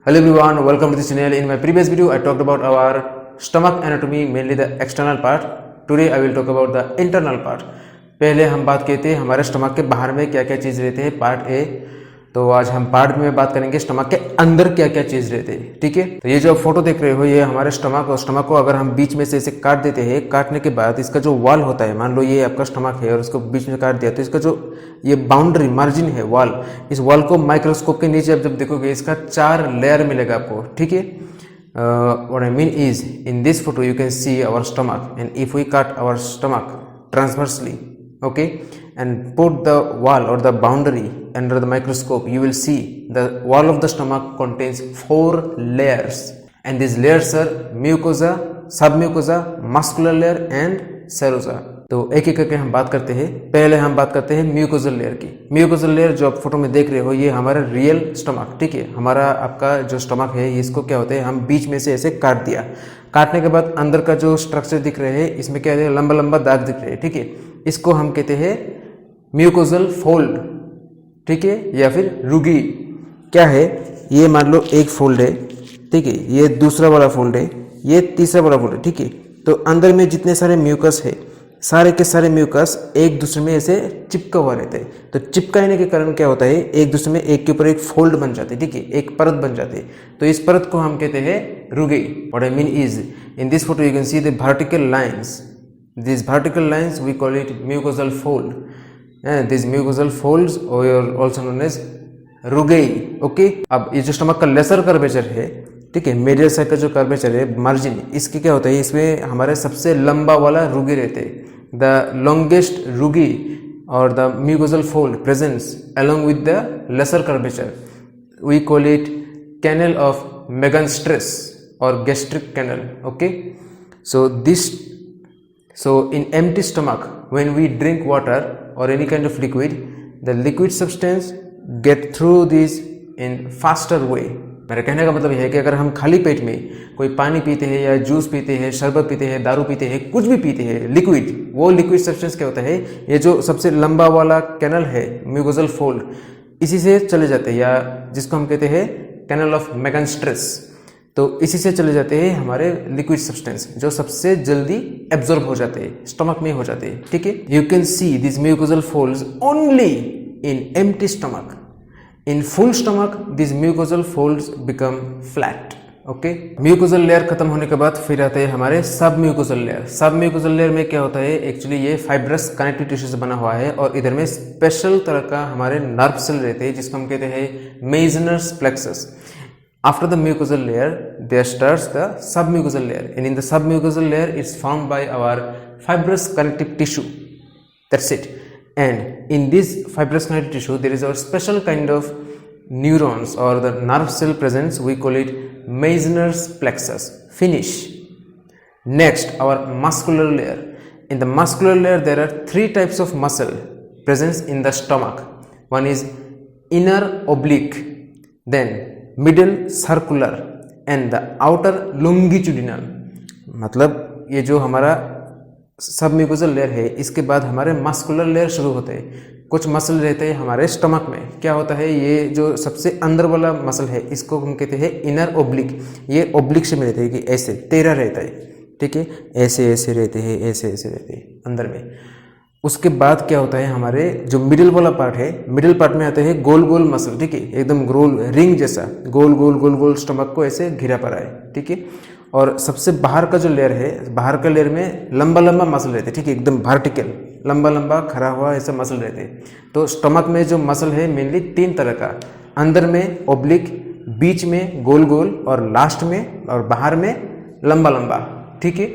Hello everyone, welcome to this channel. In my previous video, I talked about our stomach anatomy, mainly the external part. Today I will talk about the internal part. पहले हम बात किए थे हमारे stomach के बाहर में क्या क्या चीज़ रहते हैं, पार्ट ए। तो आज हम पार्ट में बात करेंगे स्टमक के अंदर क्या क्या चीज़ रहते हैं। ठीक है, तो ये जो फोटो देख रहे हो ये हमारे स्टमक, और स्टमक को अगर हम बीच में से इसे काट देते हैं, काटने के बाद इसका जो वॉल होता है, मान लो ये आपका स्टमक है और इसको बीच में काट दिया, तो इसका जो ये बाउंड्री मार्जिन है, वॉल, इस वॉल को माइक्रोस्कोप के नीचे आप जब देखोगे इसका 4 लेयर मिलेगा आपको। ठीक है, what I mean is in this photo you can see our stomach, and if we cut our stomach transversely, okay, and put the wall or the boundary under the microscope, you will see the wall of the stomach contains 4 layers, and these layers are mucosa, submucosa, muscular layer and serosa। तो एक एक करके हम बात करते हैं। पहले हम बात करते हैं म्यूकोजल लेयर की। म्यूकोजल लेयर जो आप फोटो में देख रहे हो ये हमारा रियल स्टमक, ठीक है, हमारा आपका जो स्टमक है इसको क्या होता है, हम बीच में से ऐसे काट दिया, काटने के बाद अंदर का जो स्ट्रक्चर दिख रहे हैं इसमें क्या है, लंबा लंबा दाग दिख रहे हैं। ठीक है, इसको हम कहते हैं म्यूकोजल फोल्ड, ठीक है, या फिर रुगी। क्या है, ये मान लो एक फोल्ड है, ठीक है, ये दूसरा वाला फोल्ड है, ये तीसरा वाला फोल्ड है। ठीक है, तो अंदर में जितने सारे म्यूकस है, सारे के सारे म्यूकस एक दूसरे में ऐसे चिपका हुआ रहते हैं। तो चिपकाने के कारण क्या होता है, एक दूसरे में एक के ऊपर एक फोल्ड बन जाते हैं, ठीक है, एक परत बन जाती है। तो इस परत को हम कहते हैं rugae. What I mean is in this photo you can see the vertical lines, this vertical lines we call it mucosal fold, and this mucosal folds are also known as rugae. Okay, अब ये जो stomach का lesser curvature है, ठीक है, medial side का जो curvature है, मार्जिन, इसके क्या होता है, इसमें हमारे सबसे लंबा वाला रुगी रहते हैं। द लॉन्गेस्ट रुगी और the mucosal fold presents along with the lesser curvature, we call it canal of Megan-Strauss or gastric canal. Okay, so in empty stomach when we drink water or any kind of liquid, the liquid substance get through this in faster way. मेरे कहने का मतलब यह है कि अगर हम खाली पेट में कोई पानी पीते हैं या जूस पीते हैं, शरबत पीते हैं, दारू पीते हैं, कुछ भी पीते हैं लिक्विड, वो लिक्विड सब्सटेंस क्या होता है, ये जो सबसे लंबा वाला कैनल है म्यूकोजल फोल्ड, इसी से चले जाते हैं, या जिसको हम कहते हैं कैनल ऑफ मेगन-स्ट्रॉस। तो इसी से चले जाते हैं हमारे लिक्विड सब्सटेंस जो सबसे जल्दी एब्जॉर्ब हो जाते हैं, स्टमक में हो जाते हैं। ठीक है, you can see this mucosal folds only in empty stomach. In full stomach, these mucosal folds become flat. Okay, mucosal layer खत्म होने के बाद फिर आते हैं हमारे सब म्यूकोजल लेयर। सब म्यूकोजल लेयर में क्या होता है, एक्चुअली ये फाइब्रस कनेक्टिव टिश्यू से बना हुआ है, और इधर में स्पेशल तरह का हमारे नर्व सेल रहते हैं जिसको हम कहते हैं Meissner's plexus. After the mucosal layer there starts the submucosal layer, and in the submucosal layer it's found by our fibrous connective tissue, that's it. And in this fibrous connective tissue there is a special kind of neurons or the nerve cell presence, we call it Meissner's plexus. Finish. Next, our muscular layer. In the muscular layer there are 3 types of muscle presence in the stomach. One is inner oblique, then middle circular and the outer longitudinal। मतलब ये जो हमारा सब mucosal layer है, इसके बाद हमारे muscular layer शुरू होते हैं। कुछ मसल रहते हैं हमारे स्टमक में, क्या होता है, ये जो सबसे अंदर वाला मसल है इसको हम कहते हैं इनर ओब्लिक। ये ओब्लिक से में रहते हैं कि ऐसे तेरा रहता है, ठीक है, ऐसे ऐसे रहते हैं, ऐसे ऐसे रहते हैं अंदर में। उसके बाद क्या होता है, हमारे जो मिडिल वाला पार्ट है, मिडिल पार्ट में आते हैं गोल गोल मसल, ठीक है, एकदम गोल रिंग जैसा गोल गोल गोल गोल स्टमक को ऐसे घिरा पड़ा है। ठीक है, और सबसे बाहर का जो लेयर है, बाहर का लेयर में लंबा लंबा मसल रहते हैं, ठीक है, एकदम वर्टिकल लंबा लंबा खड़ा हुआ ऐसा मसल रहते हैं। तो स्टमक में जो मसल है मेनली 3 तरह का, अंदर में ओब्लिक, बीच में गोल गोल, और लास्ट में और बाहर में लंबा लंबा। ठीक है,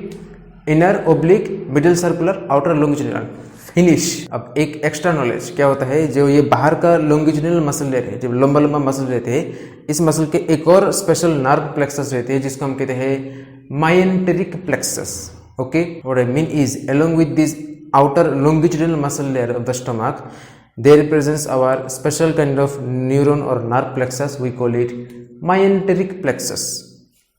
inner oblique, middle circular, outer longitudinal. Finish. अब एक एक्स्ट्रा नॉलेज क्या होता है, जो ये बाहर का लॉन्गिट्यूडिनल मसल लेयर है, जो लंबा लंबा मसल रहते हैं, इस मसल के एक और स्पेशल नर्व प्लेक्सस रहते हैं जिसको हम कहते हैं myenteric plexus. Okay, what I mean is along with this outer longitudinal muscle layer of the stomach there presents our special kind of neuron or nerve plexus, we call it myenteric plexus.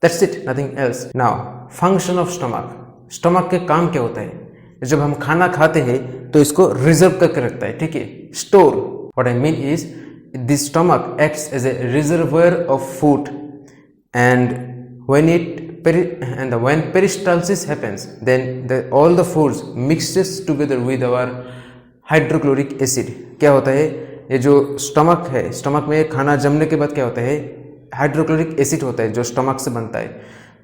That's it, nothing else. Now function of stomach. stomach के काम क्या होता है, जब हम खाना खाते हैं तो इसको रिजर्व करके रखता है, ठीक है, store. What I mean is this stomach acts as a reservoir of food and when peristalsis happens, then all the foods mixes together with our hydrochloric acid. क्या होता है, ये जो स्टमक है, स्टमक में खाना जमने के बाद क्या होता है, हाइड्रोक्लोरिक एसिड होता है जो स्टमक से बनता है।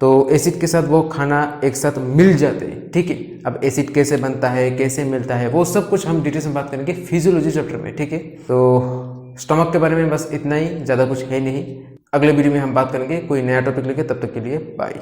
तो एसिड के साथ वो खाना एक साथ मिल जाते हैं, ठीक है। अब एसिड कैसे बनता है, कैसे मिलता है, वो सब कुछ हम डिटेल्स में बात करेंगे फिजियोलॉजी चैप्टर में, ठीक है। तो स्टमक के बारे में बस इतना ही, ज़्यादा कुछ है नहीं। अगले वीडियो में हम बात करेंगे कोई नया टॉपिक लेके, तब तक के लिए बाय।